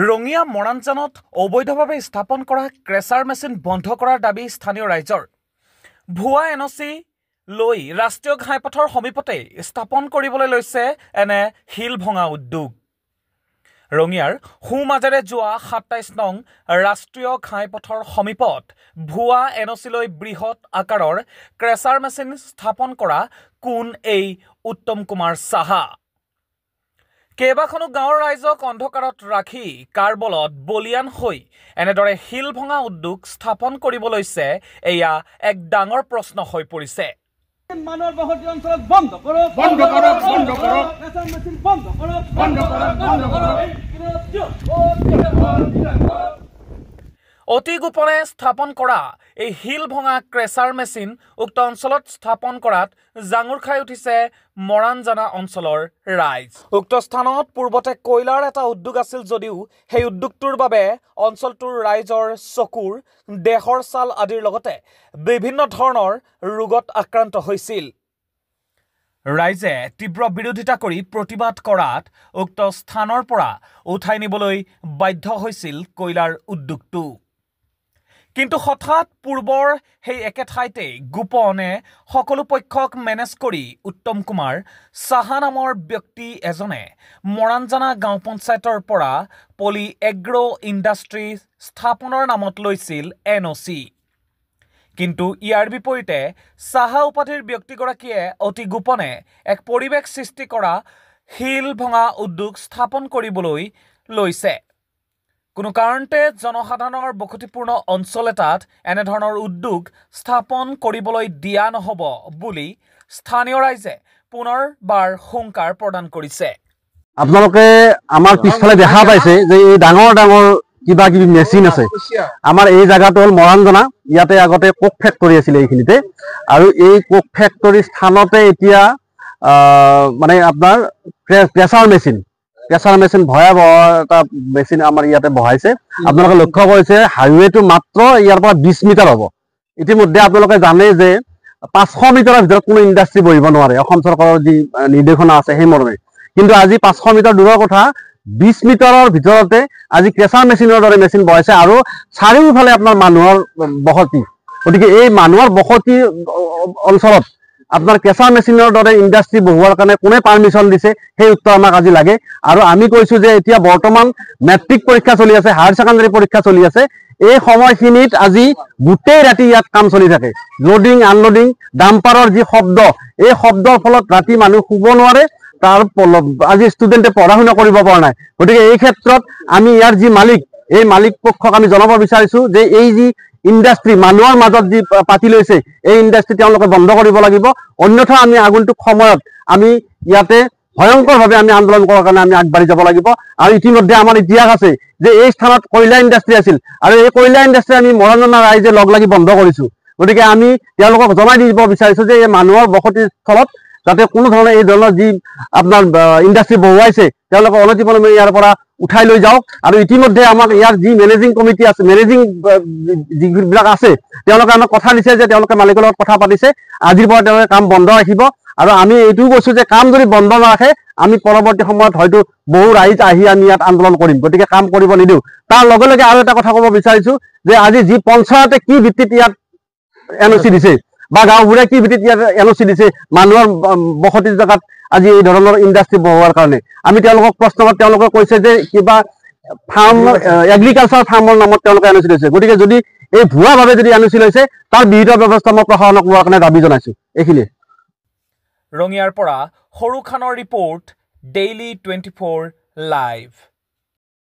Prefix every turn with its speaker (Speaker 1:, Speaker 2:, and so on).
Speaker 1: ৰঙিয়া মৰাণজানত অবৈধভাৱে স্থাপন কৰা ক্ৰেচাৰ মেচিন বন্ধ কৰাৰ দাবী স্থানীয় ৰাইজৰ। ভুৱা এনঅচি লৈ ৰাষ্ট্ৰীয় ঘাইপথৰ সমীপতে স্থাপন কৰিবলৈ লৈছে এনে শিল ভঙা উদ্যোগ। ৰঙিয়াৰ সোঁমাজেৰে যোৱা ২৭ নং ৰাষ্ট্ৰীয় ঘাইপথৰ সমীপত ভুৱা এনঅচি লৈ বৃহৎ আকাৰৰ ক্ৰেচাৰ মেচিন স্থাপন কৰা কোন এই উত্তম কুমাৰ সাহা। কেইবাখনো গাঁৱৰ ৰাইজক অন্ধকাৰত ৰাখি কাৰবলত বলিয়ান হৈ এনেদৰে শিল ভঙা উদ্যোগ স্থাপন কৰিব লৈছে, এয়া এক ডাঙৰ প্ৰশ্ন হৈ পৰিছে।
Speaker 2: মানৰ বহতি অঞ্চলত বন্ধ কৰক, বন্ধ কৰক, বন্ধ কৰক, ক্ৰেচাৰ মেচিন বন্ধ কৰক, বন্ধ কৰক, বন্ধ কৰক।
Speaker 1: অতি গোপনে স্থাপন কৰা এই শিল ভঙা ক্ৰেচাৰ মেচিন উক্ত অঞ্চলত স্থাপন কৰাত জাঙুৰ খাই উঠিছে মৰাণজানা অঞ্চলৰ ৰাইজ। উক্ত স্থানত পূৰ্বতে কয়লাৰ এটা উদ্যোগ আছিল যদিও সেই উদ্যোগটোৰ বাবে অঞ্চলটোৰ ৰাইজৰ চকুৰ দেহৰ ছাল আদিৰ লগতে বিভিন্ন ধৰণৰ ৰোগত আক্ৰান্ত হৈছিল। ৰাইজে তীব্ৰ বিৰোধিতা কৰি প্ৰতিবাদ কৰাত উক্ত স্থানৰ পৰা উঠাই নিবলৈ বাধ্য হৈছিল কয়লাৰ উদ্যোগটো। কিন্তু হঠাৎ পূৰ্বৰ সেই একে ঠাইতে গোপনে সকলো পক্ষক মেনেজ কৰি উত্তম কুমাৰ সাহা নামৰ ব্যক্তি এজনে মৰাণজানা গাঁও পঞ্চায়তৰ পৰা পলি এগ্ৰ ইণ্ডাষ্ট্ৰী স্থাপনৰ নামত লৈছিল এনঅচি। কিন্তু ইয়াৰ বিপৰীতে সাহা উপাধিৰ ব্যক্তিগৰাকীয়ে অতি গোপনে এক পৰিৱেশ সৃষ্টি কৰা শিল ভঙা উদ্যোগ স্থাপন কৰিবলৈ লৈছে। কোনো কাৰণতে জনসাধাৰণৰ বসতিপূৰ্ণ অঞ্চল এটাত এনেধৰণৰ উদ্যোগ স্থাপন কৰিবলৈ দিয়া নহ'ব বুলি স্থানীয় ৰাইজে পুনৰবাৰ হুংকাৰ প্ৰদান কৰিছে।
Speaker 3: আপোনালোকে আমাৰ পিছফালে দেখা পাইছে যে এই ডাঙৰ ডাঙৰ কিবা কিবি মেচিন আছে। আমাৰ এই জায়গাটো হ'ল মৰাণজানা, ইয়াতে আগতে কোক ফেক্টৰী আছিলে এইখিনিতে, আৰু এই কোক ফেক্টৰী স্থানতে এতিয়া মানে আপোনাৰ ক্ৰেচাৰ মেচিন ভয়াৱহ এটা মেচিন আমাৰ ইয়াতে বহাইছে। আপোনালোকে লক্ষ্য কৰিছে হাইৱেটো মাত্ৰ ইয়াৰ পৰা 20 মিটাৰ হ'ব। ইতিমধ্যে আপোনালোকে জানে যে 500 মিটাৰৰ ভিতৰত কোনো ইণ্ডাষ্ট্ৰী বহিব নোৱাৰে, অসম চৰকাৰৰ যি নিৰ্দেশনা আছে সেই মৰ্মে। কিন্তু আজি 500 মিটাৰ দূৰৰ কথা 20 মিটাৰৰ ভিতৰতে আজি ক্ৰেচাৰ মেচিনৰ দৰে মেচিন বহাইছে, আৰু চাৰিওফালে আপোনাৰ মানুহৰ বসতি। গতিকে এই মানুহৰ বসতি অঞ্চলত আপোনাৰ ক্ৰেচাৰ মেচিনৰ দৰে ইণ্ডাষ্ট্ৰী বহোৱাৰ কাৰণে কোনে পাৰ্মিশ্যন দিছে সেই উত্তৰ আমাক আজি লাগে। আৰু আমি কৈছো যে এতিয়া বৰ্তমান মেট্ৰিক পৰীক্ষা চলি আছে, হায়াৰ ছেকেণ্ডাৰী পৰীক্ষা চলি আছে। এই সময়খিনিত আজি গোটেই ৰাতি ইয়াত কাম চলি থাকে, লোডিং আনলোডিং, ডাম্পাৰৰ যি শব্দ, এই শব্দৰ ফলত ৰাতি মানুহ শুব নোৱাৰে। তাৰ আজি ষ্টুডেণ্টে পঢ়া শুনা কৰিব পৰা নাই। গতিকে এই ক্ষেত্ৰত আমি ইয়াৰ যি মালিক, এই মালিক পক্ষক আমি জনাব বিচাৰিছো যে এই যি ইণ্ডাষ্ট্ৰী মানুহৰ মাজত যি পাতি লৈছে, এই ইণ্ডাষ্ট্ৰী তেওঁলোকে বন্ধ কৰিব লাগিব, অন্যথা আমি আগন্তুক সময়ত আমি ইয়াতে ভয়ংকৰভাৱে আমি আন্দোলন কৰাৰ কাৰণে আমি আগবাঢ়ি যাব লাগিব। আৰু ইতিমধ্যে আমাৰ ইতিহাস আছে যে এই স্থানত কয়লা ইণ্ডাষ্ট্ৰী আছিল, আৰু এই কয়লা ইণ্ডাষ্ট্ৰী আমি মৰাণজানা ৰাইজে লগ লাগি বন্ধ কৰিছো। গতিকে আমি তেওঁলোকক জনাই দিব বিচাৰিছো যে এই মানুহৰ বসতিৰ স্থলত যাতে কোনো ধৰণৰ এই ধৰণৰ যি আপোনাৰ ইণ্ডাষ্ট্ৰী বহুৱাইছে তেওঁলোকে অনতিপলমে ইয়াৰ পৰা উঠাই লৈ যাওক। আৰু ইতিমধ্যে আমাক ইয়াৰ যি মেনেজিং কমিটি আছে, মেনেজিং যিবিলাক আছে, তেওঁলোকে আমাক কথা দিছে যে তেওঁলোকে মালিকৰ লগত কথা পাতিছে, আজিৰ পৰা তেওঁলোকে কাম বন্ধ ৰাখিব। আৰু আমি এইটোও কৈছো যে কাম যদি বন্ধ নাৰাখে আমি পৰৱৰ্তী সময়ত হয়তো বহু ৰাইজ আহি আমি ইয়াত আন্দোলন কৰিম। গতিকে কাম কৰিব নিদিওঁ। তাৰ লগে লগে আৰু এটা কথা ক'ব বিচাৰিছো যে আজি যি পঞ্চায়তে কি ভিত্তিত ইয়াত এনঅচি দিছে বা গাঁওবোৰে কি ভিত্তিত ইয়াত এনঅচি দিছে মানুহৰ বসতি জেগাত আজি এই ধৰণৰ ইণ্ডাষ্ট্ৰী বহোৱাৰ কাৰণে, আমি তেওঁলোকক প্ৰশ্নত তেওঁলোকে কৈছে যে কিবা ফাৰ্ম এগ্ৰিকালচাৰ ফাৰ্মৰ নামত তেওঁলোকে এনঅচি লৈছে। গতিকে যদি এই ভুৱাভাৱে যদি এনঅচি লৈছে তাৰ বিহিত ব্যৱস্থা মই প্ৰশাসনক লোৱাৰ কাৰণে দাবী জনাইছো। এইখিনিয়ে।
Speaker 1: ৰঙিয়াৰ পৰা সৰু খানৰ ৰিপৰ্ট, ডেইলি 24 লাইভ।